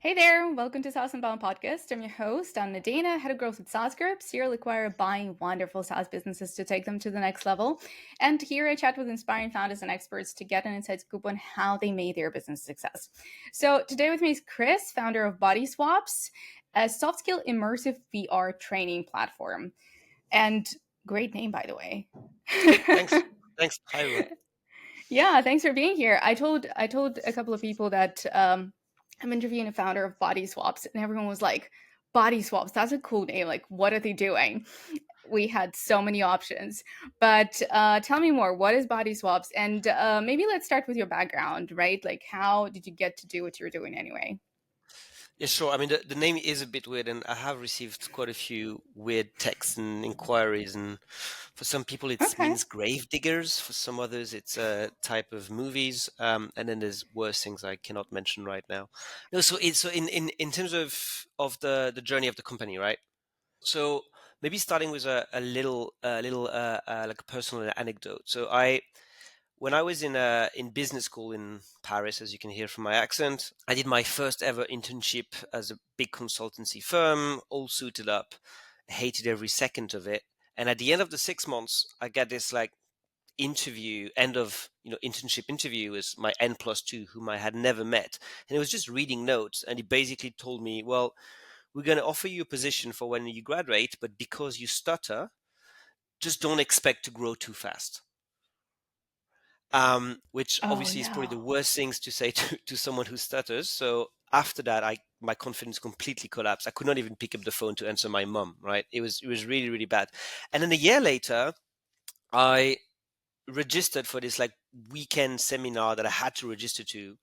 Hey there, welcome to saas.unbound podcast. I'm your host, I'm Nadeina, head of growth at SaaS Group. Here we acquire buying wonderful SaaS businesses to take them to the next level. And here I chat with inspiring founders and experts to get an inside scoop on how they made their business a success. So today with me is Chris, founder of Bodyswaps, a soft skill immersive VR training platform. And great name, by the way. Thanks. Thanks. Hi, everyone. Yeah, thanks for being here. I told a couple of people that I'm interviewing a founder of Body Swaps, and everyone was like, "Body Swaps, that's a cool name. Like, what are they doing?" We had so many options, but tell me more. What is Body Swaps? And maybe let's start with your background, right? Like, how did you get to do what you're doing anyway? Yeah, sure. I mean, the name is a bit weird, and I have received quite a few weird texts and inquiries. And for some people, it Okay. means grave diggers. For some others, it's a type of movies. And then there's worse things I cannot mention right now. No, so in terms of the journey of the company, right? So maybe starting with a little like a personal anecdote. When I was in business school in Paris, as you can hear from my accent, I did my first ever internship as a big consultancy firm, all suited up, hated every second of it. And at the end of the 6 months, I got this like interview, end of internship interview with my N+2, whom I had never met, and it was just reading notes, and he basically told me, "Well, we're going to offer you a position for when you graduate, but because you stutter, just don't expect to grow too fast." Which Oh obviously is probably the no. worst things to say to someone who stutters. So after that, my confidence completely collapsed. I could not even pick up the phone to answer my mom. Right? It was really really bad. And then a year later, I registered for this like weekend seminar that I had to register to.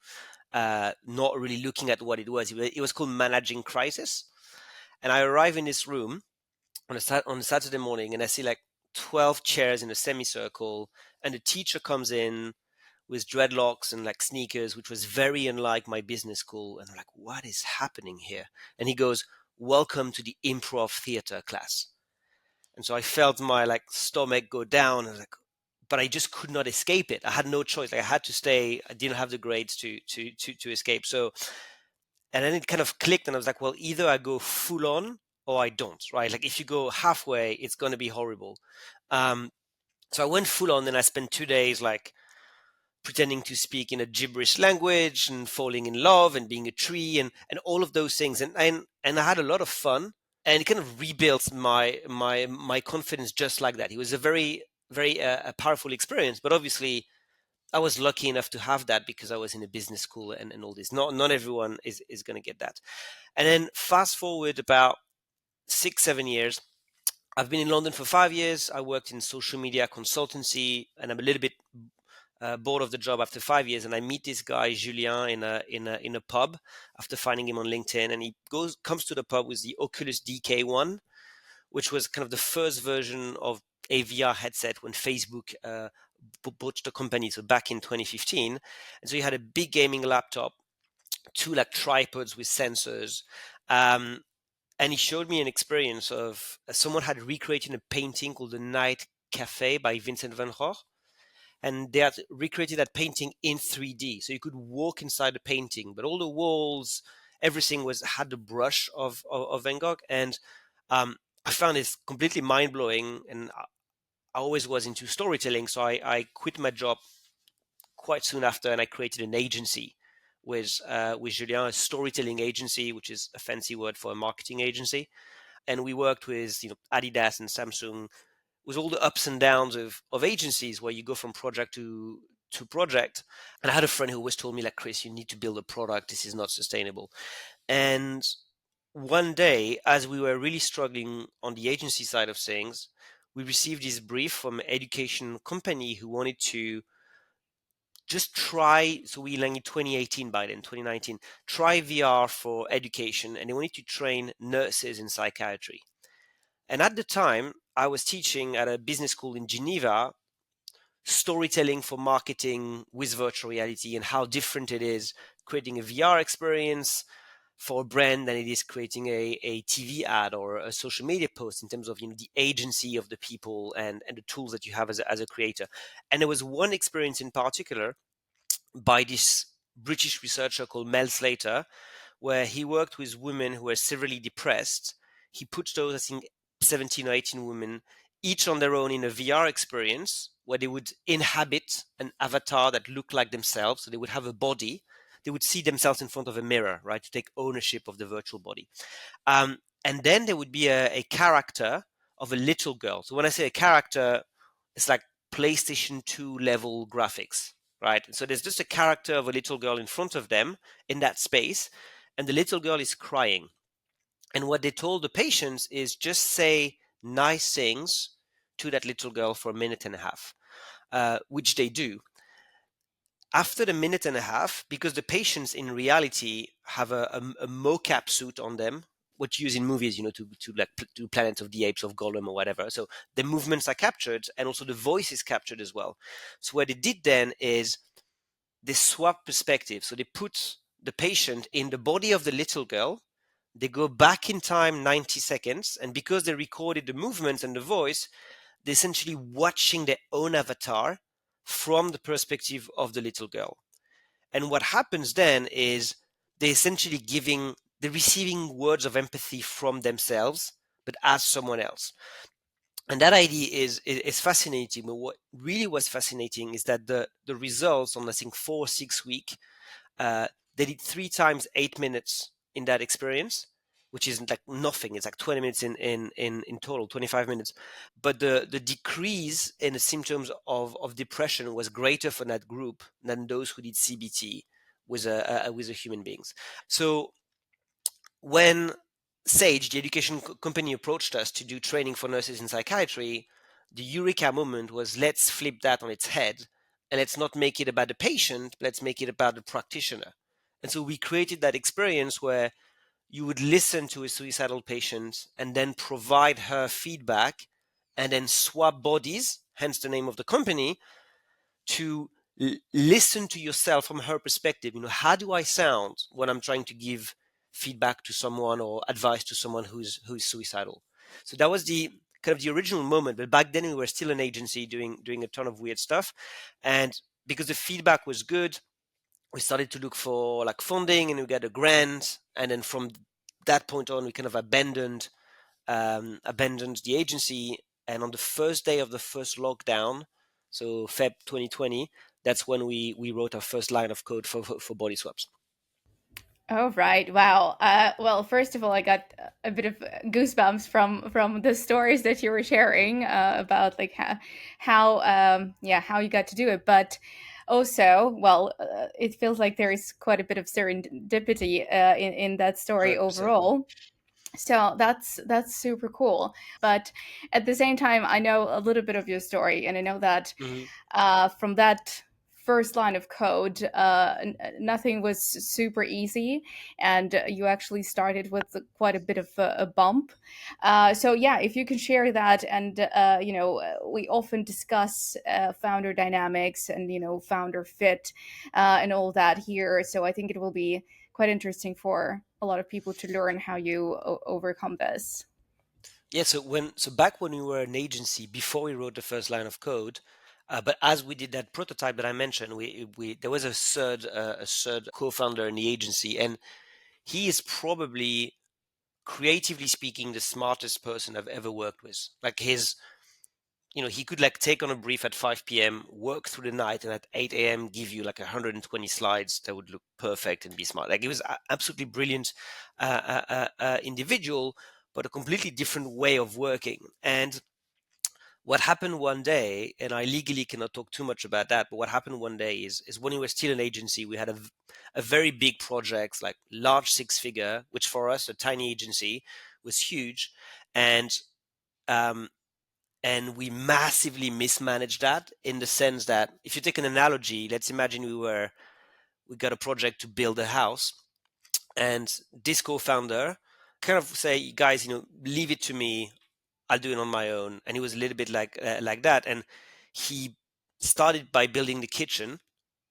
Not really looking at what it was. It was called Managing Crisis. And I arrive in this room on a Saturday morning, and I see like 12 chairs in a semicircle, and the teacher comes in with dreadlocks and like sneakers, which was very unlike my business school. And I'm like, what is happening here? And he goes, "Welcome to the improv theater class." And so I felt my like stomach go down. And I was like, but I just could not escape it. I had no choice. Like I had to stay. I didn't have the grades to escape. So and then it kind of clicked, and I was like, well, either I go full on or I don't, right? Like if you go halfway, it's going to be horrible. Um, so I went full on, and I spent 2 days like pretending to speak in a gibberish language and falling in love and being a tree and all of those things. And I had a lot of fun, and it kind of rebuilt my confidence just like that. It was a very powerful experience, but obviously I was lucky enough to have that because I was in a business school and all this. Not everyone is going to get that. And then fast forward about 6 7 years. I've been in London for 5 years. I worked in social media consultancy, and I'm a little bit bored of the job after 5 years. And I meet this guy Julien in a pub after finding him on LinkedIn, and he comes to the pub with the Oculus DK1, which was kind of the first version of a VR headset when Facebook bought the company, so back in 2015. And so he had a big gaming laptop, two like tripods with sensors. Um, and he showed me an experience of someone had recreated a painting called The Night Cafe by Vincent van Gogh. And they had recreated that painting in 3D. So you could walk inside the painting, but all the walls, everything had the brush of Van Gogh. And um, I found this completely mind blowing. And I always was into storytelling. So I quit my job quite soon after, and I created an agency with Julien, a storytelling agency, which is a fancy word for a marketing agency. And we worked with Adidas and Samsung, with all the ups and downs of agencies where you go from project to project. And I had a friend who always told me, like, Chris, you need to build a product. This is not sustainable. And one day, as we were really struggling on the agency side of things, we received this brief from an education company who wanted to just try. So we landed 2018 by then, 2019, try VR for education. And they wanted to train nurses in psychiatry. And at the time, I was teaching at a business school in Geneva, storytelling for marketing with virtual reality, and how different it is creating a VR experience for a brand than it is creating a TV ad or a social media post, in terms of the agency of the people and the tools that you have as a creator. And there was one experience in particular by this British researcher called Mel Slater, where he worked with women who were severely depressed. He put those, I think, 17 or 18 women, each on their own in a VR experience where they would inhabit an avatar that looked like themselves. So they would have a body. They would see themselves in front of a mirror, right, to take ownership of the virtual body. And then there would be a character of a little girl. So when I say a character, it's like PlayStation 2 level graphics, right? So there's just a character of a little girl in front of them in that space, and the little girl is crying. And what they told the patients is just say nice things to that little girl for a minute and a half, which they do. After the minute and a half, because the patients in reality have a mocap suit on them, what you use in movies, to like do Planet of the Apes of Gollum or whatever. So the movements are captured and also the voice is captured as well. So what they did then is they swap perspective. So they put the patient in the body of the little girl. They go back in time 90 seconds. And because they recorded the movements and the voice, they're essentially watching their own avatar from the perspective of the little girl. And what happens then is they're receiving words of empathy from themselves, but as someone else. And that idea is fascinating. But what really was fascinating is that the results on, I think, 4 or 6 week, they did 3 times 8 minutes in that experience, which is like nothing. It's like 20 minutes in total, 25 minutes. But the decrease in the symptoms of depression was greater for that group than those who did CBT with a human beings. So when Sage, the education company, approached us to do training for nurses in psychiatry, the eureka moment was, let's flip that on its head and let's not make it about the patient, let's make it about the practitioner. And so we created that experience where you would listen to a suicidal patient and then provide her feedback and then swap bodies, hence the name of the company, to listen to yourself from her perspective. How do I sound when I'm trying to give feedback to someone or advice to someone who's suicidal? So that was the kind of the original moment. But back then we were still an agency doing a ton of weird stuff, and because the feedback was good, we started to look for like funding, and we got a grant, and then from that point on we kind of abandoned the agency. And on the first day of the first lockdown, so Feb 2020, that's when we wrote our first line of code for Bodyswaps. Oh right! Wow. Well, first of all, I got a bit of goosebumps from the stories that you were sharing about like how you got to do it. But also, well, it feels like there is quite a bit of serendipity in that story 100%. overall. So that's super cool. But at the same time, I know a little bit of your story, and I know that Mm-hmm. from that first line of code, nothing was super easy, and you actually started with quite a bit of a bump. So yeah, if you can share that, and we often discuss founder dynamics and founder fit and all that here. So I think it will be quite interesting for a lot of people to learn how you overcome this. Yeah, so back when we were an agency, before we wrote the first line of code, but as we did that prototype that I mentioned, we there was a third co-founder in the agency, and he is probably, creatively speaking, the smartest person I've ever worked with. Like he could like take on a brief at 5 p.m., work through the night, and at 8 a.m. give you like 120 slides that would look perfect and be smart. Like, it was absolutely brilliant individual, but a completely different way of working. And what happened one day, and I legally cannot talk too much about that, but what happened one day is when we were still an agency, we had a very big project, like large 6-figure, which for us, a tiny agency, was huge. And um, and we massively mismanaged that, in the sense that, if you take an analogy, let's imagine we got a project to build a house, and this co-founder kind of say, guys, leave it to me, I'll do it on my own. And he was a little bit like that, and he started by building the kitchen,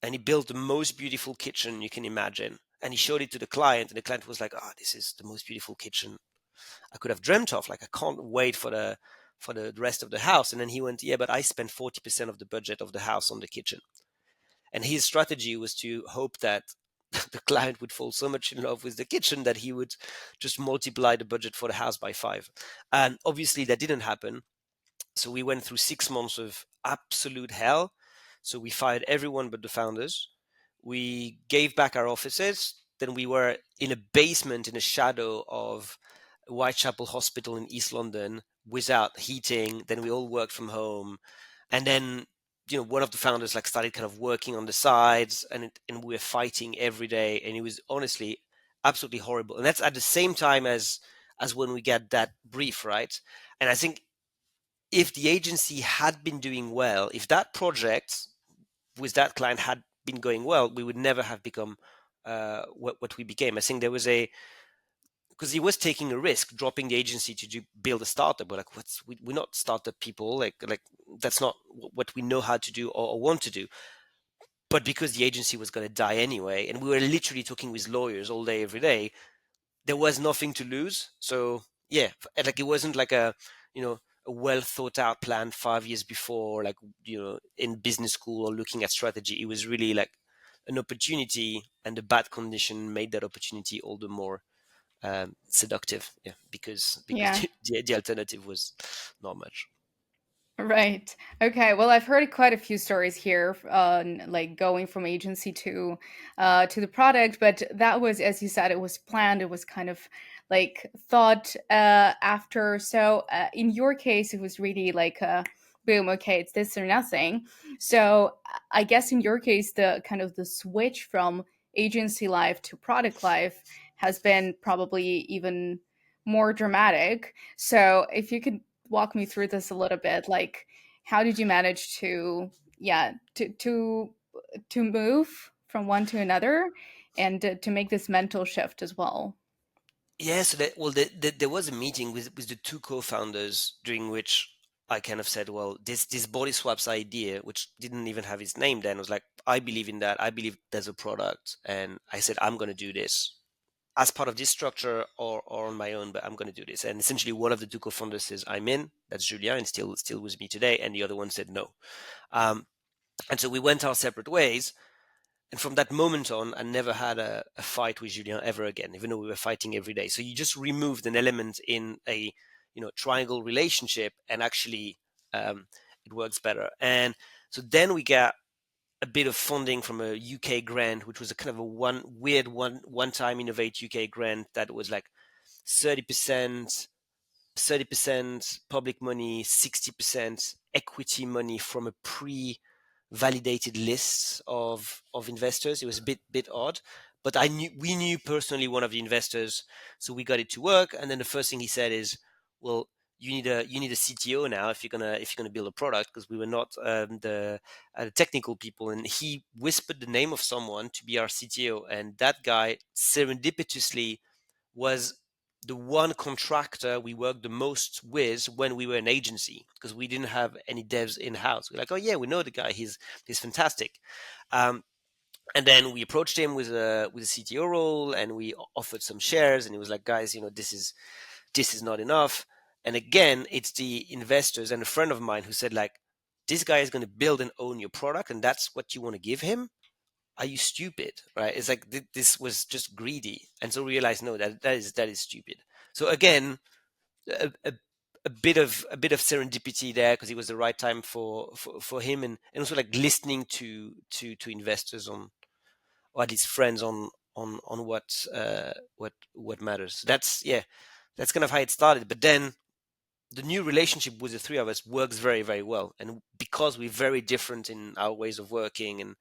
and he built the most beautiful kitchen you can imagine, and he showed it to the client, and the client was like, oh, this is the most beautiful kitchen I could have dreamt of. Like, I can't wait for the rest of the house. And then he went, yeah, but I spent 40% of the budget of the house on the kitchen. And his strategy was to hope that the client would fall so much in love with the kitchen that he would just multiply the budget for the house by 5. And obviously that didn't happen. So we went through 6 months of absolute hell. So we fired everyone but the founders. We gave back our offices. Then we were in a basement in the shadow of Whitechapel Hospital in East London without heating. Then we all worked from home. And then, one of the founders like started kind of working on the sides, and we were fighting every day. And it was honestly absolutely horrible. And that's at the same time as when we get that brief, right? And I think if the agency had been doing well, if that project with that client had been going well, we would never have become what we became. I think there was because he was taking a risk, dropping the agency to build a startup. But like, we're not startup people. Like that's not what we know how to do or want to do. But because the agency was going to die anyway, and we were literally talking with lawyers all day, every day, there was nothing to lose. So yeah, like it wasn't like a well thought out plan 5 years before, like in business school or looking at strategy. It was really like an opportunity, and the bad condition made that opportunity all the more seductive. Yeah, because Yeah. the alternative was not much. Right. Okay. Well, I've heard quite a few stories here, like going from agency to the product, but that was, as you said, it was planned. It was kind of like thought after. So in your case, it was really like boom. Okay, it's this or nothing. So I guess in your case, the kind of the switch from agency life to product life has been probably even more dramatic. So if you could walk me through this a little bit, like how did you manage to, yeah, to move from one to another, and to make this mental shift as well? Yeah, so there was a meeting with the two co-founders during which I kind of said, well, this Bodyswaps idea, which didn't even have its name then, was like, I believe in that. I believe there's a product, and I said I'm going to do this as part of this structure or on my own, but I'm going to do this. And essentially, one of the two co-founders says I'm in. That's Julia, and still with me today, and the other one said no. And so we went our separate ways. And from that moment on, I never had a fight with Julien ever again, even though we were fighting every day. So you just removed an element in a triangle relationship, and actually it works better. And so then we got a bit of funding from a UK grant, which was a kind of a one time Innovate UK grant that was like 30% 30% public money, 60% equity money from a pre-validated list of investors. It was a bit odd, but we knew personally one of the investors, so we got it to work. And then the first thing he said is, "Well, you need a CTO now if you're gonna build a product," because we were not the technical people. And he whispered the name of someone to be our CTO, and that guy serendipitously was the one contractor we worked the most with when we were an agency, because we didn't have any devs in house. We're like, oh yeah, we know the guy. He's fantastic. Um, and then we approached him with a CTO role, and we offered some shares. And he was like, guys, this is not enough. And again, it's the investors and a friend of mine who said like, this guy is going to build and own your product, and that's what you want to give him. Are you stupid? Right? It's like this was just greedy, and so realized no, that is stupid. So again, a, a, a bit of serendipity there, because it was the right time for him, and also like listening to investors on, or at least friends on what matters. So that's kind of how it started. But then the new relationship with the three of us works very, very well, and because we're very different in our ways of working, and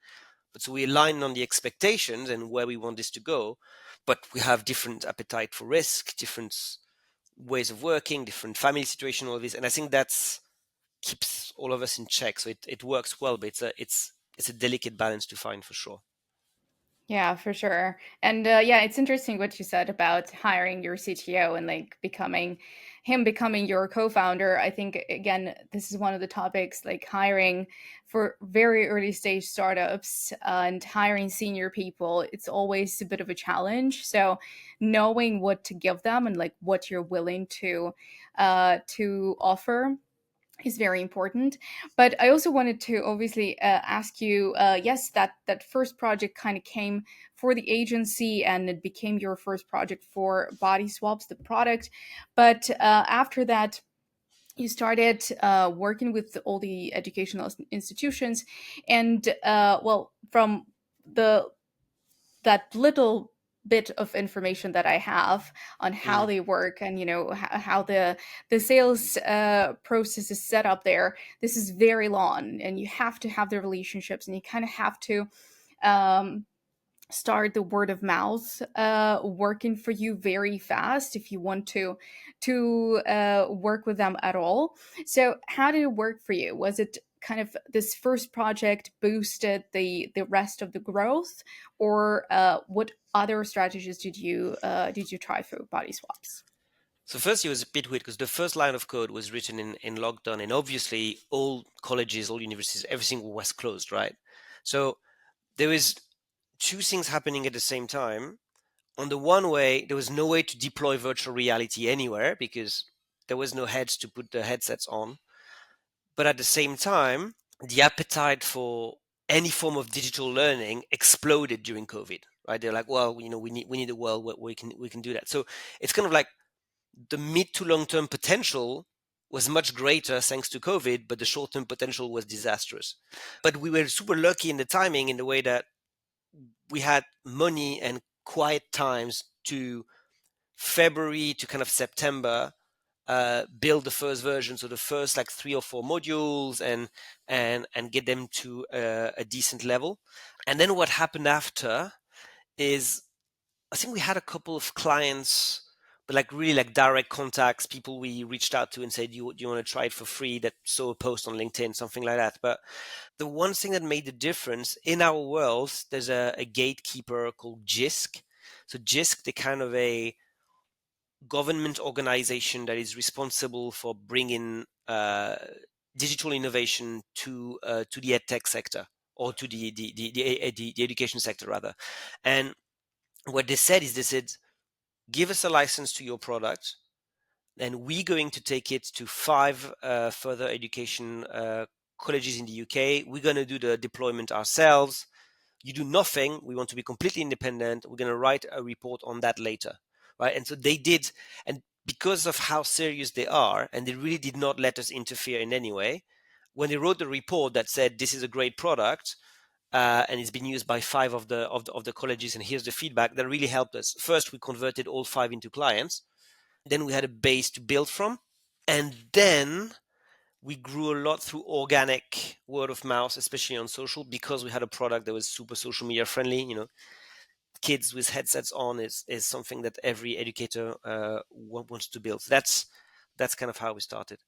but so we align on the expectations and where we want this to go, but we have different appetite for risk, different ways of working, different family situation, all of this. And I think that's keeps all of us in check. So it works well, but it's a delicate balance to find for sure. Yeah, for sure. And yeah, it's interesting what you said about hiring your CTO and like becoming your co-founder. I think again, this is one of the topics, like hiring for very early stage startups and hiring senior people. It's always a bit of a challenge. So knowing what to give them and like what you're willing to offer is very important. But I also wanted to obviously ask you, yes, that first project kind of came for the agency, and it became your first project for Bodyswaps, the product. But after that, you started working with all the educational institutions, and well, from the that little bit of information that I have on how Mm. they work, and how the sales process is set up there. This is very long, and you have to have the relationships, and you kind of have to um, start the word of mouth working for you very fast if you want to work with them at all. So how did it work for you? Was it kind of this first project boosted the rest of the growth, or what other strategies did you try for body swaps? So first it was a bit weird because the first line of code was written in lockdown, and obviously all colleges, all universities, everything was closed, right? So there was two things happening at the same time. On the one way, there was no way to deploy virtual reality anywhere because there was no heads to put the headsets on. But at the same time, the appetite for any form of digital learning exploded during COVID. Right? They're like, well, we need a world where we can do that. So it's kind of like the mid to long term potential was much greater thanks to COVID, but the short term potential was disastrous. But we were super lucky in the timing in the way that we had money and quiet times to February to kind of September, build the first version, so the first like 3 or 4 modules, and get them to a decent level. And then what happened after is I think we had a couple of clients, but like really like direct contacts, people we reached out to and said, do you want to try it for free? That saw a post on LinkedIn, something like that. But the one thing that made the difference in our world, there's a gatekeeper called JISC. So JISC, they kind of a government organization that is responsible for bringing digital innovation to the edtech sector, or to the education sector rather. And what they said is, they said, give us a license to your product, and we're going to take it to 5 further education colleges in the UK. We're going to do the deployment ourselves. You do nothing. We want to be completely independent. We're going to write a report on that later, right? And so they did, and because of how serious they are, and they really did not let us interfere in any way. When they wrote the report that said this is a great product, and it's been used by 5 of the colleges, and here's the feedback, that really helped us. First, we converted all 5 into clients. Then we had a base to build from, and then we grew a lot through organic word of mouth, especially on social, because we had a product that was super social media friendly. Kids with headsets on is something that every educator wants to build. So that's kind of how we started.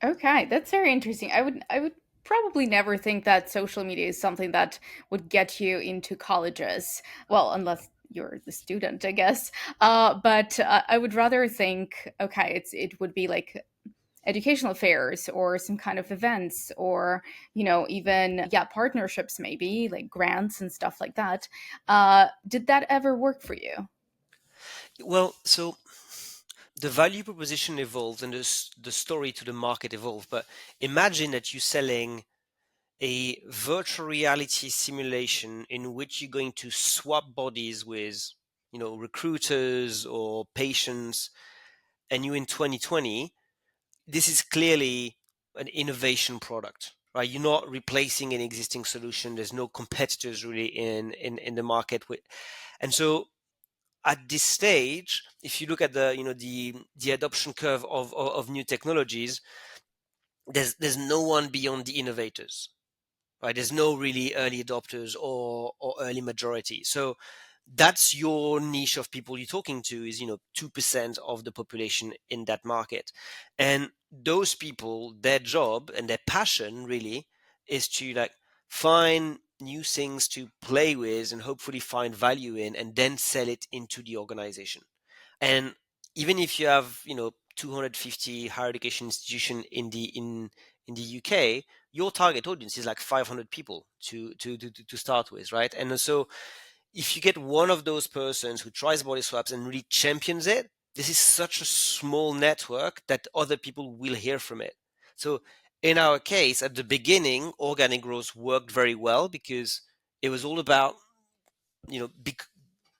Okay, that's very interesting. I would probably never think that social media is something that would get you into colleges. Well, unless you're the student, I guess. But I would rather think, okay, it would be like educational fairs or some kind of events, or even, yeah, partnerships, maybe like grants and stuff like that. Did that ever work for you? Well, so the value proposition evolved, and the story to the market evolved. But imagine that you're selling a virtual reality simulation in which you're going to swap bodies with, recruiters or patients, and you in 2020. This is clearly an innovation product, right? You're not replacing an existing solution. There's no competitors really in the market. And so at this stage, if you look at the adoption curve of new technologies, there's no one beyond the innovators, right? There's no really early adopters or early majority. So that's your niche of people you're talking to, is 2% of the population in that market. And those people, their job and their passion really is to like find new things to play with and hopefully find value in, and then sell it into the organization. And even if you have 250 higher education institution in the UK, your target audience is like 500 people to start with, right? And so if you get one of those persons who tries body swaps and really champions it, this is such a small network that other people will hear from it. So in our case, at the beginning, organic growth worked very well because it was all about, you know,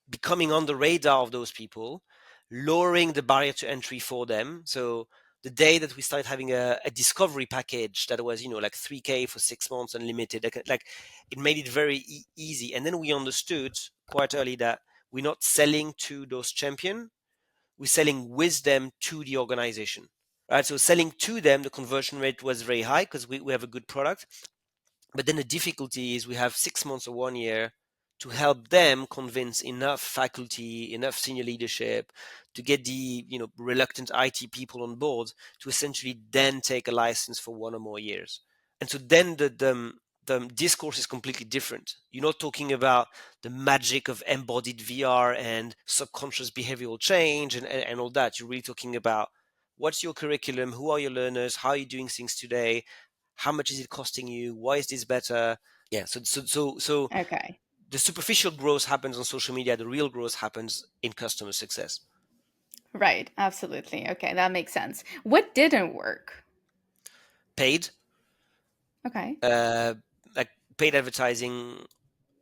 becoming on the radar of those people, lowering the barrier to entry for them. So the day that we started having a discovery package that was, you know, like 3K for 6 months unlimited, like it made it very easy. And then we understood quite early that we're not selling to those champions, we're selling with them to the organization. Right. So selling to them, the conversion rate was very high because we have a good product. But then the difficulty is we have 6 months or 1 year to help them convince enough faculty, enough senior leadership to get the, you know, reluctant IT people on board to essentially then take a license for 1 or more years. And so then the discourse is completely different. You're not talking about the magic of embodied VR and subconscious behavioral change and all that. You're really talking about what's your curriculum, who are your learners, how are you doing things today, how much is it costing you, why is this better. Yeah, so Okay. the superficial growth happens on social media, the real growth happens in customer success. Right. Absolutely. Okay, that makes sense. What didn't work? Paid, Okay. uh, like paid advertising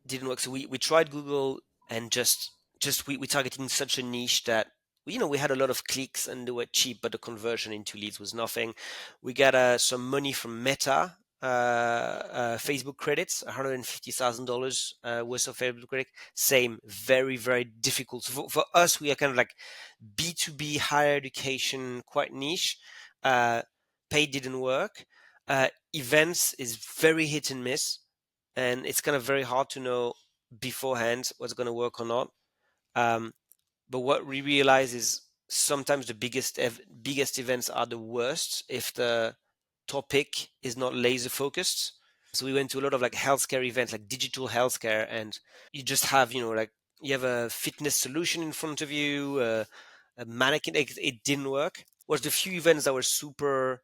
didn't work. So we tried Google and just we targeting such a niche that, you know, we had a lot of clicks and they were cheap, but the conversion into leads was nothing. We got some money from Meta, Facebook credits, $150,000 worth of Facebook credit. Same, very very difficult. So for us, we are kind of like B2B higher education, quite niche. Uh, Paid didn't work. Events is very hit and miss, and it's kind of very hard to know beforehand what's going to work or not. Um, but what we realize is sometimes the biggest events are the worst if the topic is not laser focused. So we went to a lot of like healthcare events, like digital healthcare, and you just have, you know, like you have a fitness solution in front of you, a mannequin. It didn't work. Was the few events that were super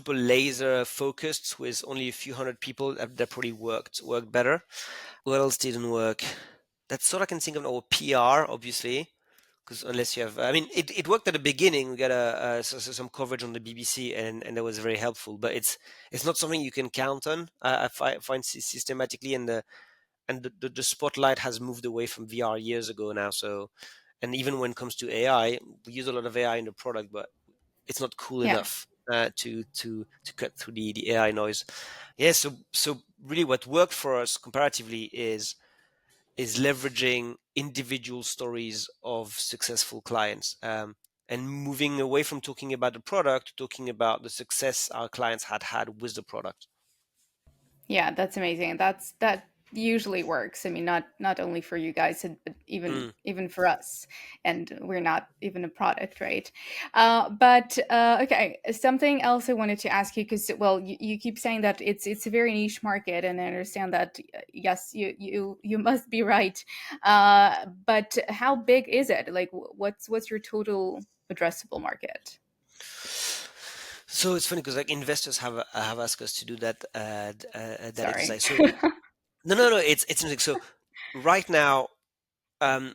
laser focused with only a few hundred people that probably worked better. What else didn't work? That's all I can think of. Or PR, obviously, because unless you have, I mean, it worked at the beginning. We got some coverage on the BBC, and that was very helpful. But it's not something you can count on. I find systematically, and the spotlight has moved away from VR years ago now. So, and even when it comes to AI, we use a lot of AI in the product, but it's not cool Yeah. enough to cut through the AI noise. Yeah, so really, what worked for us comparatively is leveraging individual stories of successful clients, and moving away from talking about the product to talking about the success our clients had with the product. Yeah, that's amazing. That usually works. I mean, not only for you guys, but even Mm. even for us. And we're not even a product, right? But okay, something else I wanted to ask you because, well, you keep saying that it's a very niche market, and I understand that. Yes, you must be right. But how big is it? Like, what's your total addressable market? So it's funny because like investors have asked us to do that Sorry. exercise. So no, it's interesting. So right now,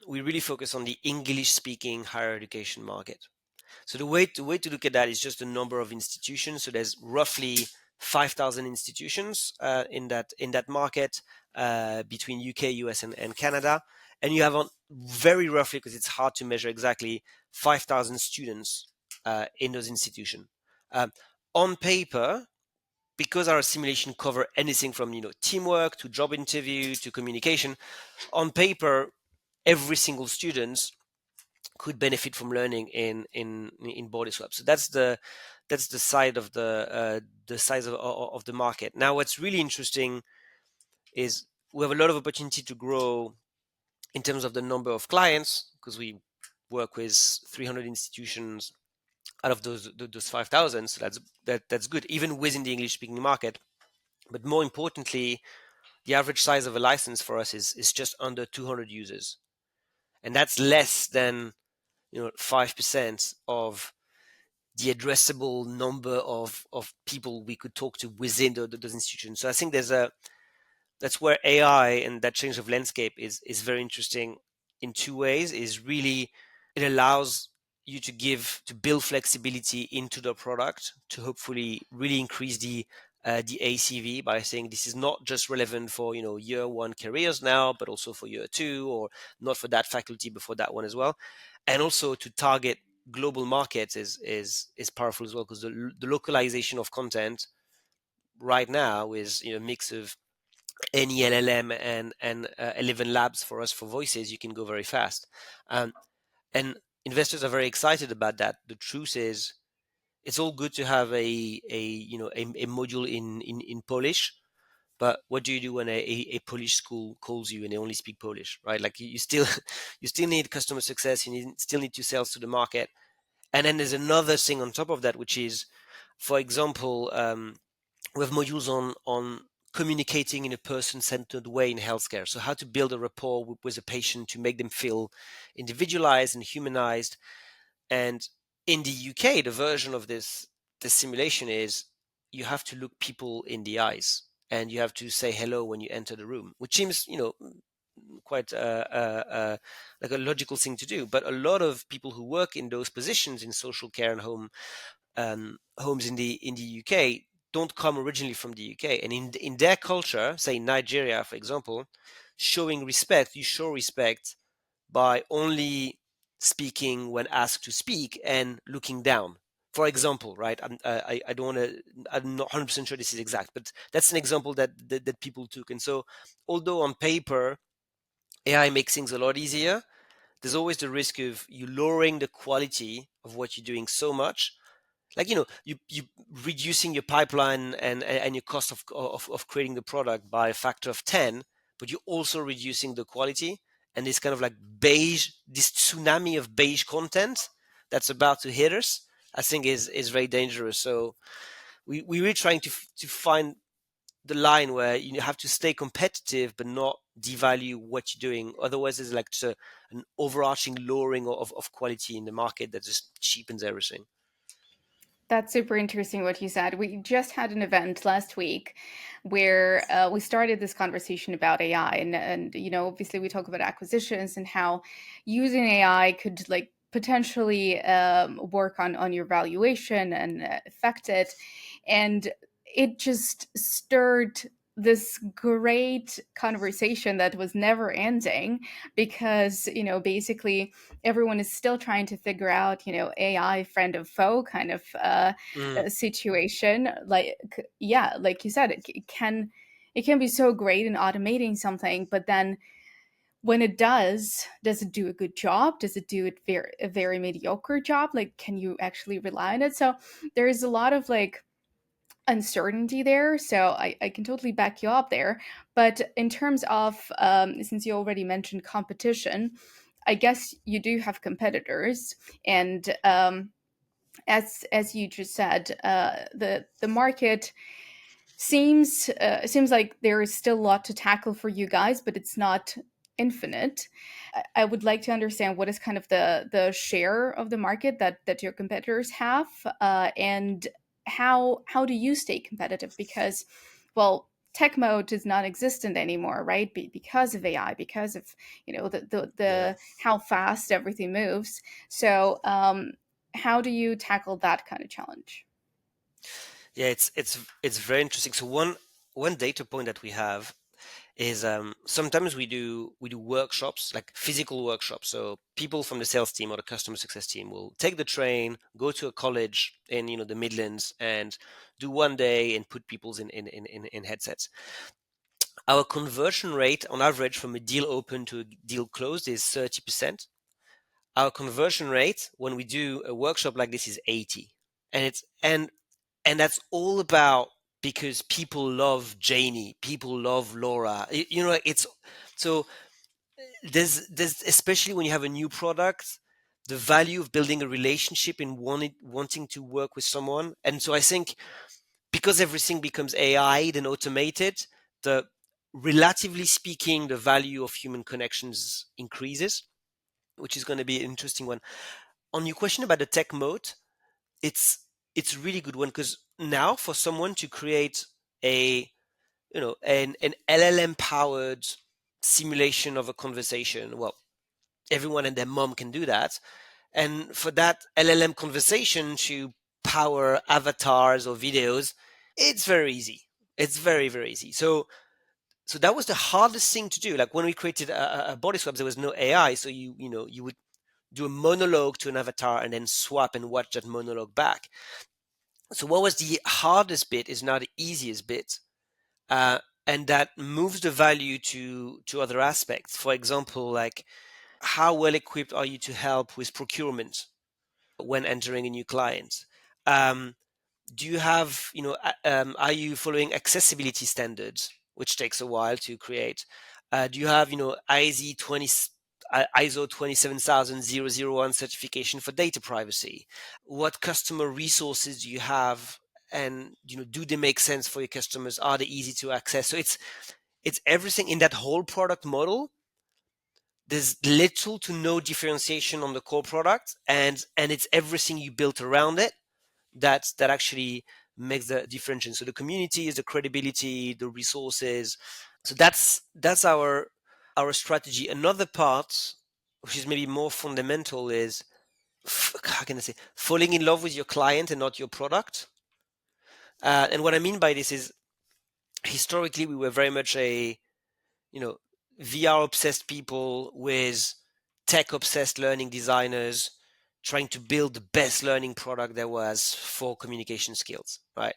we really focus on the English speaking higher education market. So the way to look at that is just the number of institutions. So there's roughly 5,000 institutions in that market, between UK, US, and Canada, and you have on very roughly, because it's hard to measure exactly, 5,000 students in those institutions. Um, on paper, because our simulation cover anything from, you know, teamwork to job interview to communication, on paper, every single student could benefit from learning in Bodyswaps. So that's the side of the size of the market. Now, what's really interesting is we have a lot of opportunity to grow in terms of the number of clients, because we work with 300 institutions out of those 5,000. So that's good, even within the English speaking market. But more importantly, the average size of a license for us is just under 200 users, and that's less than, 5% of the addressable number of people we could talk to within those institutions. So I think that's where AI and that change of landscape is very interesting in two ways. Is really, it allows you to build flexibility into the product to hopefully really increase the ACV by saying this is not just relevant for year one careers now, but also for year two, or not for that faculty but for that one as well, and also to target global markets is powerful as well, because the localization of content right now is a mix of any LLM and 11 labs for us for voices. You can go very fast, and investors are very excited about that. The truth is, it's all good to have a module in Polish, but what do you do when a Polish school calls you and they only speak Polish, right? Like you still you still need customer success, still need to sell to the market. And then there's another thing on top of that, which is, for example, we have modules on communicating in a person-centered way in healthcare. So how to build a rapport with a patient to make them feel individualized and humanized. And in the UK, the version of this simulation is you have to look people in the eyes and you have to say hello when you enter the room, which seems, quite like a logical thing to do. But a lot of people who work in those positions in social care and homes in the UK don't come originally from the UK, and in their culture, say Nigeria, for example, you show respect by only speaking when asked to speak and looking down. For example, right? I don't want to. I'm not 100% sure this is exact, but that's an example that people took. And so, although on paper AI makes things a lot easier, there's always the risk of you lowering the quality of what you're doing so much, like you reducing your pipeline and your cost of creating the product by a factor of 10, but you're also reducing the quality. And this kind of like this tsunami of beige content that's about to hit us, I think is very dangerous. So we're really trying to find the line where you have to stay competitive but not devalue what you're doing. Otherwise there's like just an overarching lowering of quality in the market that just cheapens everything. That's super interesting what you said. We just had an event last week where we started this conversation about AI, and obviously we talk about acquisitions and how using AI could like potentially work on your valuation and affect it, and it just stirred this great conversation that was never ending because basically everyone is still trying to figure out, AI friend of foe kind of Mm. situation. Like, yeah, like you said, it can be so great in automating something, but then when it does it do a good job? Does it do a very mediocre job? Like, can you actually rely on it? So there is a lot of like uncertainty there. So I can totally back you up there. But in terms of, since you already mentioned competition, I guess you do have competitors, and as you just said, the market seems like there is still a lot to tackle for you guys, but it's not infinite. I would like to understand what is kind of the share of the market that your competitors have, and how do you stay competitive? Because, well, tech mode is not existent anymore, right? Because of AI, because of Yeah. the how fast everything moves. So, how do you tackle that kind of challenge? Yeah, it's very interesting. So one data point that we have is, sometimes we do workshops, like physical workshops. So people from the sales team or the customer success team will take the train, go to a college in the Midlands, and do one day and put people's in headsets. Our conversion rate on average from a deal open to a deal closed is 30%. Our conversion rate when we do a workshop like this is 80. And that's all about, because people love Janie, people love Laura. It's so there's especially when you have a new product, the value of building a relationship and wanting to work with someone. And so I think because everything becomes AI and automated, the relatively speaking, the value of human connections increases, which is going to be an interesting one. On your question about the tech moat, it's a really good one, because now for someone to create a an LLM powered simulation of a conversation, well, everyone and their mom can do that. And for that LLM conversation to power avatars or videos, it's very easy. It's very, very easy. So that was the hardest thing to do. Like when we created a Bodyswaps, there was no AI. So you would do a monologue to an avatar and then swap and watch that monologue back. So what was the hardest bit is now the easiest bit. And that moves the value to other aspects. For example, like how well equipped are you to help with procurement when entering a new client? Um, do you have, are you following accessibility standards, which takes a while to create? Do you have, ISO 27001 certification for data privacy? What customer resources do you have? And, do they make sense for your customers? Are they easy to access? So it's everything in that whole product model. There's little to no differentiation on the core product, and it's everything you built around it that actually makes the differentiation. So the community is the credibility, the resources. So that's our strategy. Another part, which is maybe more fundamental, is how can I say, falling in love with your client and not your product. And what I mean by this is, historically we were very much a you know VR obsessed people with tech obsessed learning designers trying to build the best learning product there was for communication skills, right?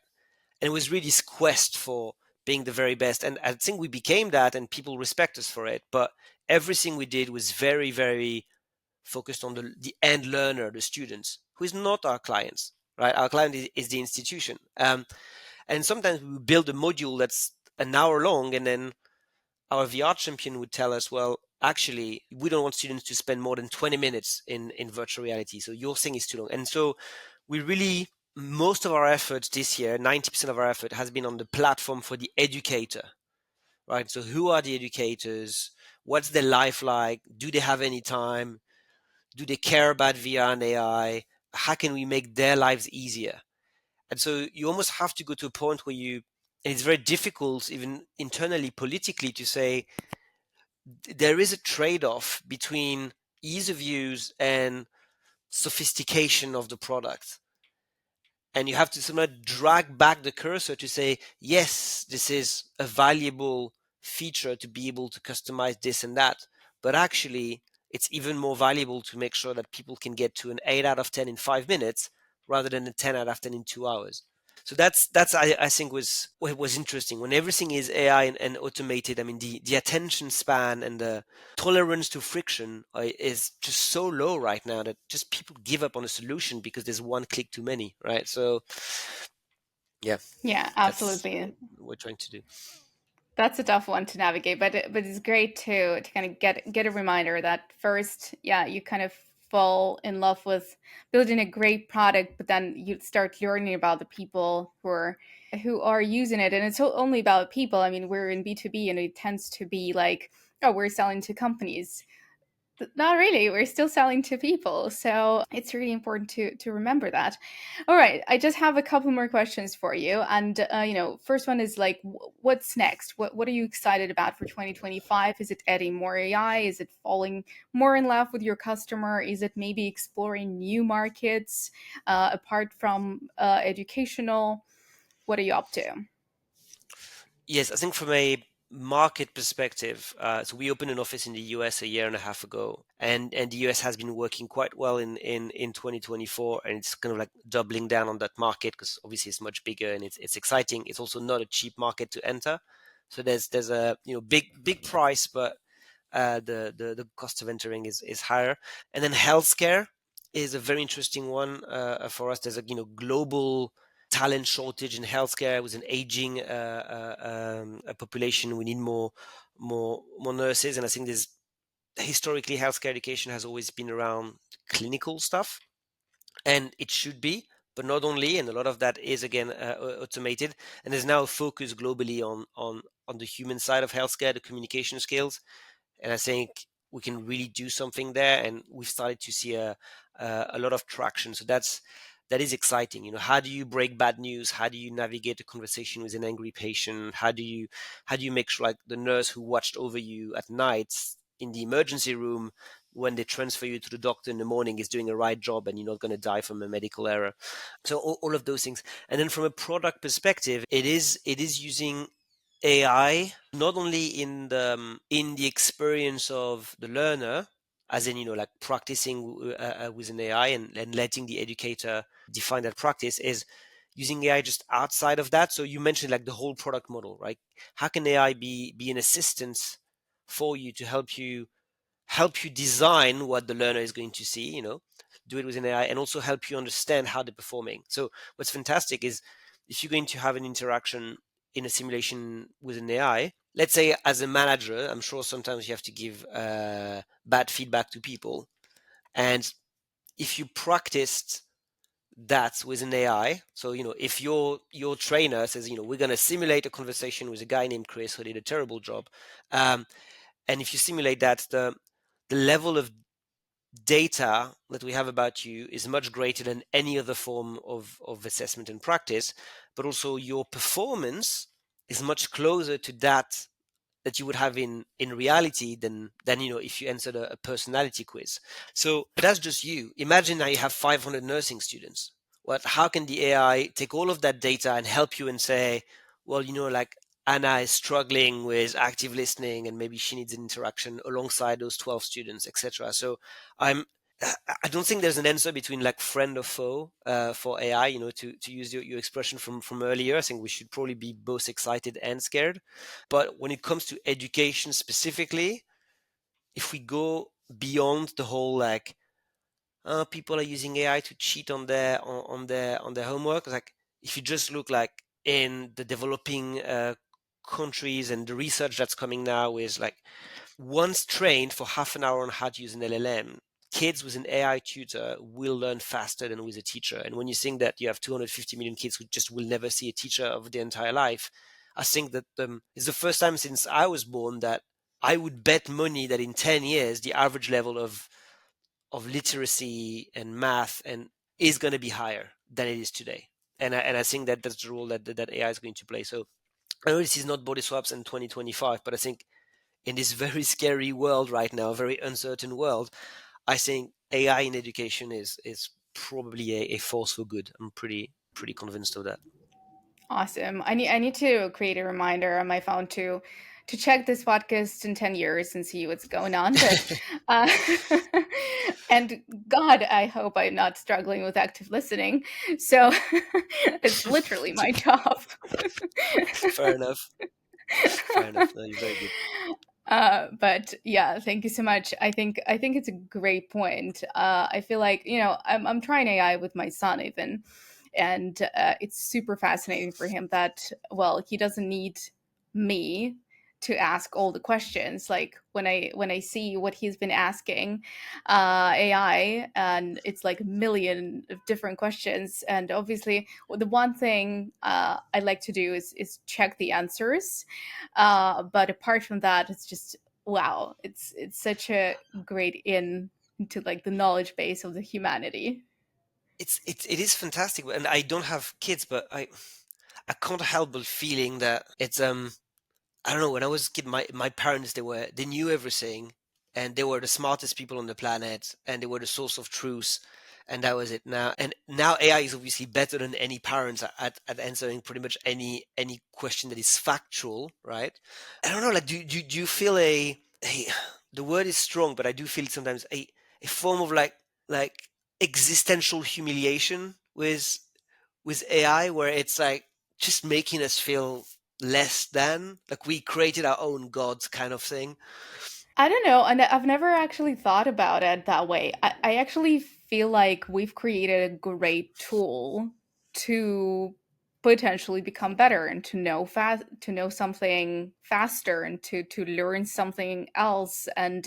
And it was really this quest for being the very best, and I think we became that and people respect us for it. But everything we did was very, very focused on the end learner, the students, who is not our clients, right? Our client is the institution. And sometimes we build a module that's an hour long, and then our VR champion would tell us, well, actually, we don't want students to spend more than 20 minutes in virtual reality. So your thing is too long. And so we really, most of our efforts this year, 90% of our effort has been on the platform for the educator, right? So who are the educators? What's their life like? Do they have any time? Do they care about VR and AI? How can we make their lives easier? And so you almost have to go to a point where and it's very difficult, even internally, politically, to say there is a trade-off between ease of use and sophistication of the product. And you have to somewhat drag back the cursor to say, yes, this is a valuable feature to be able to customize this and that. But actually, it's even more valuable to make sure that people can get to an 8 out of 10 in 5 minutes rather than a 10 out of 10 in 2 hours. So that's I think was what was interesting when everything is AI and automated. I mean, the attention span and the tolerance to friction is just so low right now that just people give up on a solution because there's one click too many, right? So yeah, Yeah, that's absolutely. what we're trying to do. That's a tough one to navigate, but it's great to kind of get a reminder that first, yeah, you kind of fall in love with building a great product, but then you start learning about the people who are using it, and it's only about people. I mean, we're in B2B, and it tends to be like, oh, we're selling to companies. Not really. We're still selling to people. So it's really important to remember that. All right. I just have a couple more questions for you. And, first one is like, what's next? What are you excited about for 2025? Is it adding more AI? Is it falling more in love with your customer? Is it maybe exploring new markets apart from educational? What are you up to? Yes, I think from a market perspective, so we opened an office in the US a year and a half ago, and the US has been working quite well in 2024, and it's kind of like doubling down on that market because obviously it's much bigger and it's exciting. It's also not a cheap market to enter, so there's a big price, but the cost of entering is higher. And then healthcare is a very interesting one for us. There's a global talent shortage in healthcare with an aging a population. We need more nurses, and I think there's historically healthcare education has always been around clinical stuff, and it should be, but not only. And a lot of that is again automated. And there's now a focus globally on the human side of healthcare, the communication skills, and I think we can really do something there. And we've started to see a lot of traction. So that is exciting. How do you break bad news? How do you navigate a conversation with an angry patient? How do you make sure like the nurse who watched over you at night, in the emergency room when they transfer you to the doctor in the morning is doing a right job and you're not going to die from a medical error. So all of those things. And then from a product perspective, it is using AI not only in the experience of the learner, as in like practicing with an AI and letting the educator define that practice, is using AI just outside of that. So you mentioned like the whole product model, right? How can AI be an assistant for you to help you design what the learner is going to see, do it with an AI, and also help you understand how they're performing. So what's fantastic is if you're going to have an interaction in a simulation with an AI, let's say as a manager, I'm sure sometimes you have to give bad feedback to people. And if you practiced that with an AI, so if your trainer says, we're going to simulate a conversation with a guy named Chris who did a terrible job, um, and if you simulate that, the level of data that we have about you is much greater than any other form of assessment and practice, but also your performance is much closer to that you would have in reality than if you answered a personality quiz. So but that's just you. Imagine now you have 500 nursing students. How can the AI take all of that data and help you and say, well, like Anna is struggling with active listening and maybe she needs an interaction alongside those 12 students, etc. So i'm I don't think there's an answer between like friend or foe for AI. To use your expression from earlier, I think we should probably be both excited and scared. But when it comes to education specifically, if we go beyond the whole like people are using AI to cheat on their homework, like if you just look like in the developing countries and the research that's coming now is like once trained for half an hour on how to use an LLM, kids with an AI tutor will learn faster than with a teacher. And when you think that you have 250 million kids who just will never see a teacher of their entire life, I think that it's the first time since I was born that I would bet money that in 10 years, the average level of literacy and math and is going to be higher than it is today. And I think that that's the role that AI is going to play. So I know this is not Bodyswaps in 2025, but I think in this very scary world right now, very uncertain world, I think AI in education is probably a force for good. I'm pretty convinced of that. Awesome. I need to create a reminder on my phone to check this podcast in 10 years and see what's going on. But uh, and God, I hope I'm not struggling with active listening. So it's literally my job. Fair enough. Fair enough. No, you're very good. But yeah, thank you so much. I think it's a great point. I feel like I'm trying AI with my son even, and it's super fascinating for him that well he doesn't need me to ask all the questions. Like when I see what he's been asking AI, and it's like a million of different questions, and obviously well, the one thing I like to do is check the answers, but apart from that, it's just wow. It's such a great in into like the knowledge base of the humanity. It is fantastic, and I don't have kids, but I can't help but feeling that it's I don't know. When I was a kid, my parents they knew everything, and they were the smartest people on the planet, and they were the source of truth, and that was it. Now AI is obviously better than any parents at answering pretty much any question that is factual, right? I don't know. Like, do you feel a the word is strong, but I do feel sometimes a form of like existential humiliation with AI, where it's like just making us feel less than, like we created our own gods kind of thing. I don't know, and I've never actually thought about it that way. I actually feel like we've created a great tool to potentially become better and to know something faster and to learn something else. And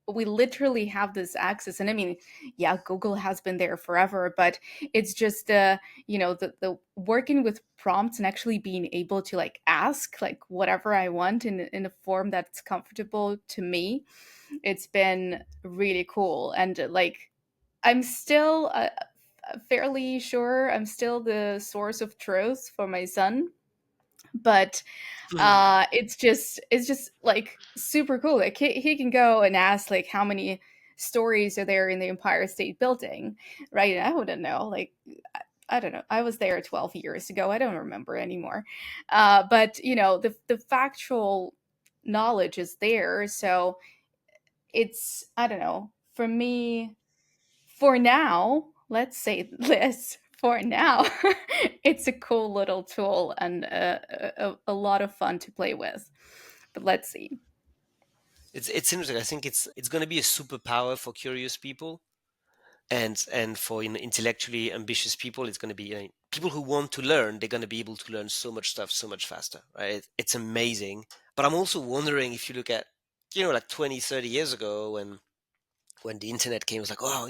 we literally have this access. And I mean, yeah, Google has been there forever, but it's just the working with prompts and actually being able to like ask like whatever I want in a form that's comfortable to me. It's been really cool. And like I'm still fairly sure I'm still the source of truth for my son, but it's just like super cool. Like he can go and ask like how many stories are there in the Empire State Building, right? And I wouldn't know. Like I don't know. I was there 12 years ago. I don't remember anymore. But you know, the factual knowledge is there. So it's, I don't know. For me, for now, let's say this. For now, it's a cool little tool and a lot of fun to play with. But let's see. It's interesting. I think it's going to be a superpower for curious people, and for intellectually ambitious people, it's going to be, people who want to learn. They're going to be able to learn so much stuff so much faster, right? It's amazing. But I'm also wondering, if you look at, like 20, 30 years ago, when the internet came, it was like, oh,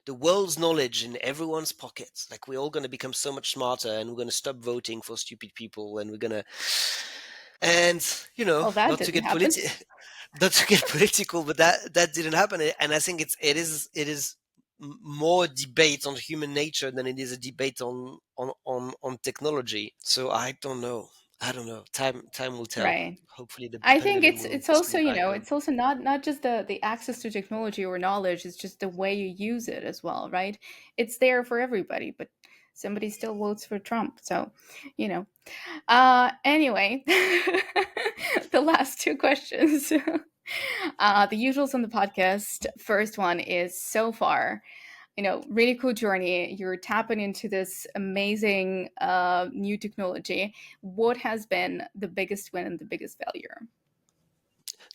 the world's knowledge in everyone's pockets. Like, we're all going to become so much smarter, and we're going to stop voting for stupid people, and we're going to, and Well, that not to didn't get happen. not to get political, but that didn't happen. And I think it is more debate on human nature than it is a debate on technology. So I don't know. Time will tell. Right. Hopefully the I think pendulum will it's swing also, you back know, then. it's also not just the access to technology or knowledge, it's just the way you use it as well, right? It's there for everybody, but somebody still votes for Trump. So, you know. Anyway, the last two questions. The usuals on the podcast. First one is, so far, really cool journey. You're tapping into this amazing new technology. What has been the biggest win and the biggest failure?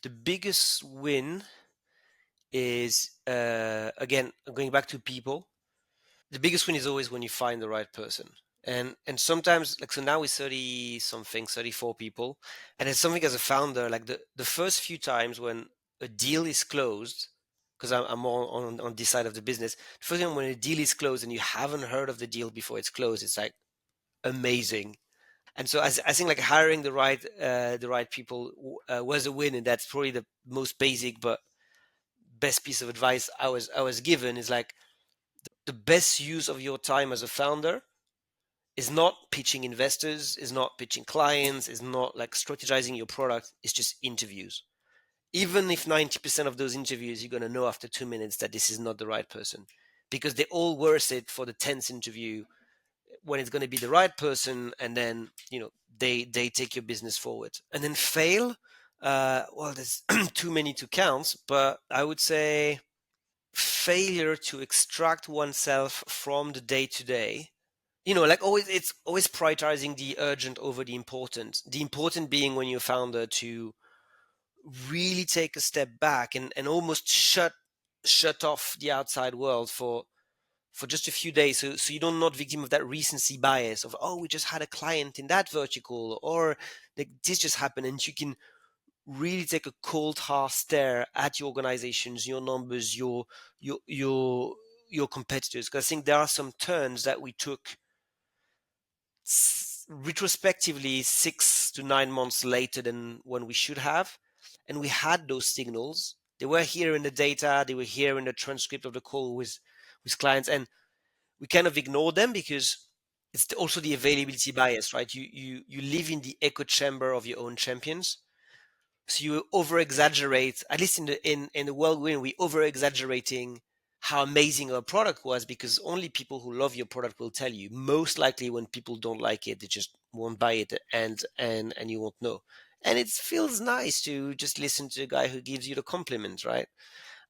The biggest win is, again, going back to people. The biggest win is always when you find the right person. And sometimes, like, so now we're 30 something, 34 people, and it's something, as a founder, like the first few times when a deal is closed, because I'm more on this side of the business. The first time when a deal is closed and you haven't heard of the deal before it's closed, it's like amazing. And so I think, like, hiring the right people was a win, and that's probably the most basic but best piece of advice I was given, is like, the best use of your time as a founder is not pitching investors, is not pitching clients, is not like strategizing your product. It's just interviews. Even if 90% of those interviews, you're going to know after 2 minutes that this is not the right person, because they're all worth it for the 10th interview, when it's going to be the right person. And then, they take your business forward. And then fail. Well, there's too many to count, but I would say failure to extract oneself from the day to day. Like, always, it's always prioritizing the urgent over the important. The important being, when you're founder, to really take a step back, and almost shut off the outside world for just a few days, so you don't, not victim of that recency bias of, oh, we just had a client in that vertical, or like, this just happened. And you can really take a cold hard stare at your organizations, your numbers, your competitors. Because I think there are some turns that we took retrospectively 6 to 9 months later than when we should have. And we had those signals. They were here in the data, they were here in the transcript of the call with clients, and we kind of ignore them, because it's also the availability bias, right? You live in the echo chamber of your own champions. So you over exaggerate, at least in the world we're in, we over exaggerating how amazing our product was, because only people who love your product will tell you. Most likely, when people don't like it, they just won't buy it, and you won't know. And it feels nice to just listen to a guy who gives you the compliment, right?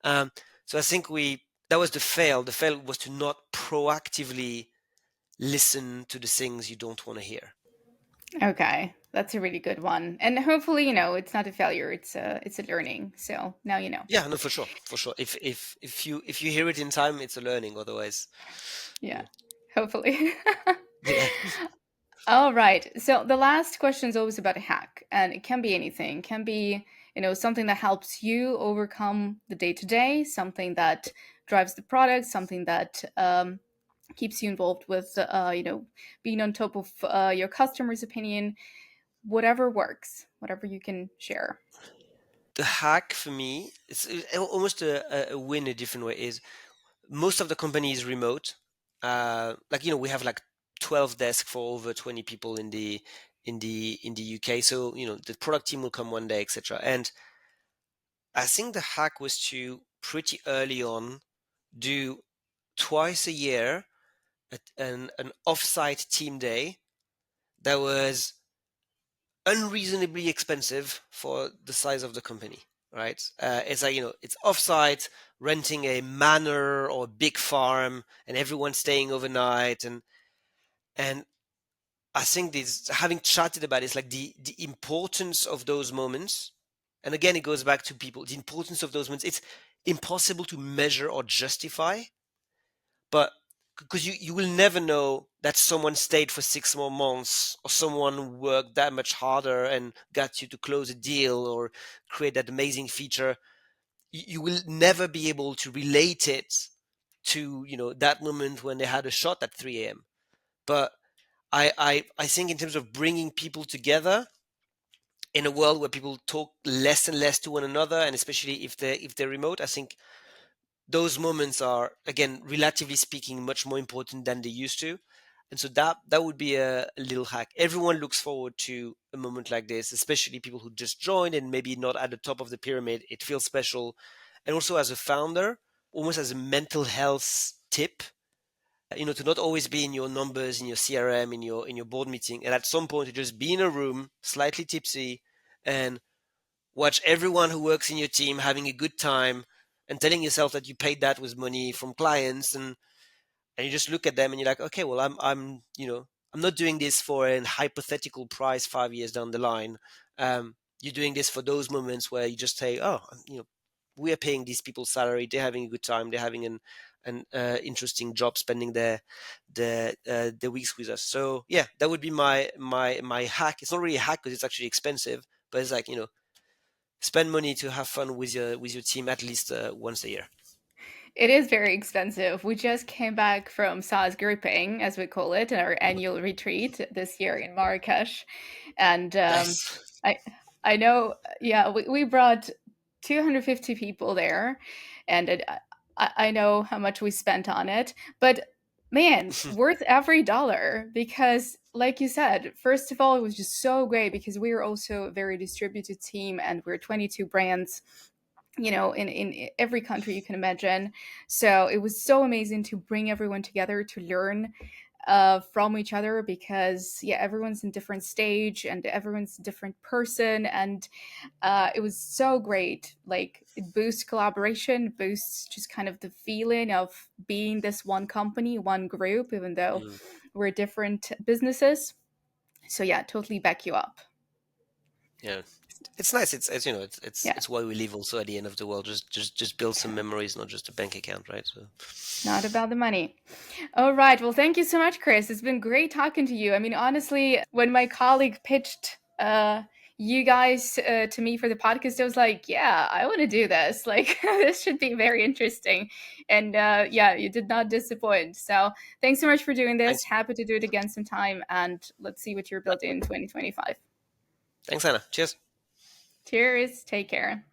um, so I think we that was the fail was to not proactively listen to the things you don't want to hear. Okay, that's a really good one. And hopefully, it's not a failure, it's a learning. So now you know. Yeah, no, for sure, for sure. If you hear it in time, it's a learning. Otherwise, you Yeah, know, hopefully. yeah. All right. So the last question is always about a hack, and it can be anything. It can be, something that helps you overcome the day to day, something that drives the product, something that keeps you involved with, being on top of your customer's opinion. Whatever works, whatever you can share. The hack for me, it's almost a win a different way. Is most of the company is remote. Like, we have like 12 desks for over 20 people in the UK. So the product team will come one day, etc. And I think the hack was to pretty early on do twice a year an offsite team day that was unreasonably expensive for the size of the company, right? It's like, it's offsite, renting a manor or a big farm, and everyone staying overnight. And I think this, having chatted about it, it's like the importance of those moments. And again, it goes back to people, the importance of those moments. It's impossible to measure or justify, but because you will never know that someone stayed for 6 more months, or someone worked that much harder and got you to close a deal or create that amazing feature. You will never be able to relate it to that moment when they had a shot at 3 a.m. But I think in terms of bringing people together in a world where people talk less and less to one another, and especially if they're remote, I think those moments are, again, relatively speaking, much more important than they used to. And so that would be a little hack. Everyone looks forward to a moment like this, especially people who just joined and maybe not at the top of the pyramid. It feels special. And also as a founder, almost as a mental health tip, to not always be in your numbers, in your CRM, in your board meeting, and at some point to just be in a room, slightly tipsy, and watch everyone who works in your team having a good time, and telling yourself that you paid that with money from clients, and you just look at them and you're like, okay, well, I'm not doing this for an hypothetical price 5 years down the line. You're doing this for those moments where you just say, oh, we are paying these people's salary. They're having a good time. They're having an interesting job, spending their weeks with us. So yeah, that would be my hack. It's not really a hack because it's actually expensive, but it's like, spend money to have fun with your team at least once a year. It is very expensive. We just came back from SaaS grouping, as we call it, our annual retreat this year in Marrakesh. And Nice. I I know, yeah, we brought 250 people there, and I know how much we spent on it, but man, worth every dollar because, like you said, first of all, it was just so great because we were also a very distributed team and we're 22 brands, in every country you can imagine. So it was so amazing to bring everyone together to learn from each other because, yeah, everyone's in different stage and everyone's a different person. And it was so great. Like, it boosts collaboration, boosts just kind of the feeling of being this one company, one group, even though Mm. we're different businesses. So, yeah, totally back you up. Yeah, it's nice. It's it's it's Yeah. it's why we live also at the end of the world. Just build some memories, not just a bank account, right? So It's not about the money. All right. Well, thank you so much, Chris. It's been great talking to you. I mean, honestly, when my colleague pitched you guys to me for the podcast, I was like, yeah, I want to do this. Like, this should be very interesting. And yeah, you did not disappoint. So thanks so much for doing this. thanks, Happy to do it again sometime. And let's see what you're building in 2025. thanks, Anna. Cheers. Cheers. Take care.